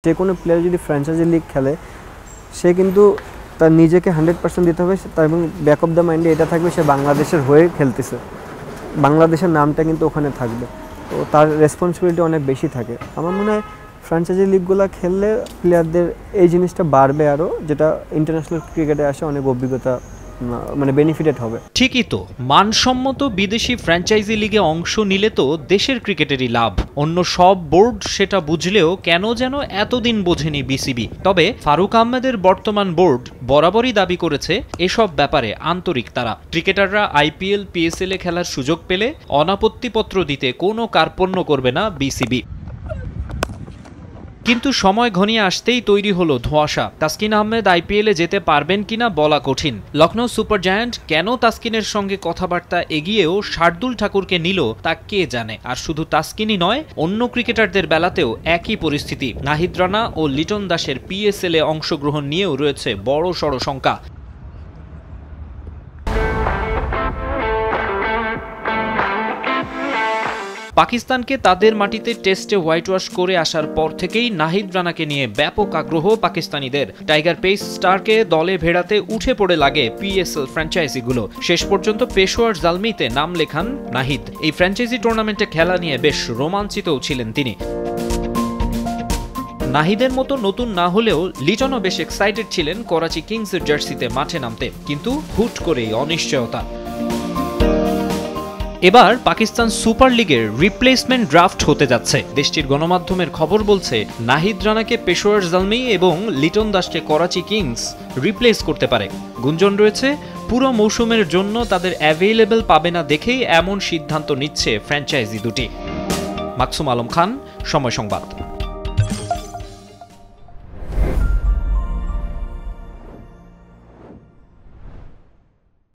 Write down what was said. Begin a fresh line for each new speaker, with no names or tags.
যে কোনো প্লেয়ার যদি ফ্র্যাঞ্চাইজি লিগ খেলে সে কিন্তু তার নিজেকে 100% দিতে হবে এবং ব্যাক অফ দ্য মাইন্ডে এটা থাকবে সে বাংলাদেশের হয়ে খেলতেছে, বাংলাদেশের নামটা কিন্তু ওখানে থাকবে, তো তার রেসপন্সিবিলিটি অনেক বেশি থাকে। আমার মনে হয় ফ্র্যাঞ্চাইজি লিগগুলো খেললে প্লেয়ারদের এই জিনিসটা বাড়বে আরও, যেটা ইন্টারন্যাশনাল ক্রিকেটে আসে অনেক অভিজ্ঞতা মানে বেনিফিটেড হবে।
ঠিকই তো, মানসম্মত বিদেশি ফ্র্যাঞ্চাইজি লিগে অংশ নিলে তো দেশের ক্রিকেটেরই লাভ। অন্য সব বোর্ড সেটা বুঝলেও কেন যেন এতদিন বোঝেনি বিসিবি। তবে ফারুক আহমেদের বর্তমান বোর্ড বরাবরই দাবি করেছে এসব ব্যাপারে আন্তরিক তারা। ক্রিকেটাররা আইপিএল পিএসএল এ খেলার সুযোগ পেলে অনাপত্তিপত্র দিতে কোনো কার্পণ্য করবে না বিসিবি। কিন্তু সময় ঘনিয়ে আসতেই তৈরি হলো ধোঁয়াশা। তাসকিন আহমেদ আইপিএলে যেতে পারবেন কিনা বলা কঠিন। লখনৌ সুপার জায়ান্ট কেন তাসকিনের সঙ্গে কথাবার্তা এগিয়েও শার্দুল ঠাকুরকে নিল তা কে জানে। আর শুধু তাসকিনই নয়, অন্য ক্রিকেটারদের বেলাতেও একই পরিস্থিতি। নাহিদ রানা ও লিটন দাসের পিএসএল এ অংশগ্রহণ নিয়েও রয়েছে বড় সড় শঙ্কা। পাকিস্তানকে তাদের মাটিতে টেস্টে হোয়াইট ওয়াশ করে আসার পর থেকেই নাহিদ রানাকে নিয়ে ব্যাপক আগ্রহ পাকিস্তানিদের। টাইগার পেস স্টারকে দলে ভেড়াতে উঠে পড়ে লাগে পিএসএল ফ্র্যাঞ্চাইজিগুলো। শেষ পর্যন্ত পেশোয়ার জালমিতে নাম লেখান নাহিদ। এই ফ্র্যাঞ্চাইজি টুর্নামেন্টে খেলা নিয়ে বেশ রোমাঞ্চিতও ছিলেন তিনি। নাহিদের মতো নতুন না হলেও লিটনও বেশ এক্সাইটেড ছিলেন করাচি কিংসের জার্সিতে মাঠে নামতে, কিন্তু হুট করেই অনিশ্চয়তা। এবার পাকিস্তান সুপার লিগের রিপ্লেসমেন্ট ড্রাফট হতে যাচ্ছে। দেশটির গণমাধ্যমের খবর বলছে নাহিদ রানাকে পেশোয়ার জালমি এবং লিটন দাসকে করাচি কিংস রিপ্লেস করতে পারে। গুঞ্জন রয়েছে পুরো মৌসুমের জন্য তাদের অ্যাভেলেবল পাবে না দেখেই এমন সিদ্ধান্ত নিচ্ছে ফ্র্যাঞ্চাইজি দুটি। মাকসুম আলম খান, সময় সংবাদ।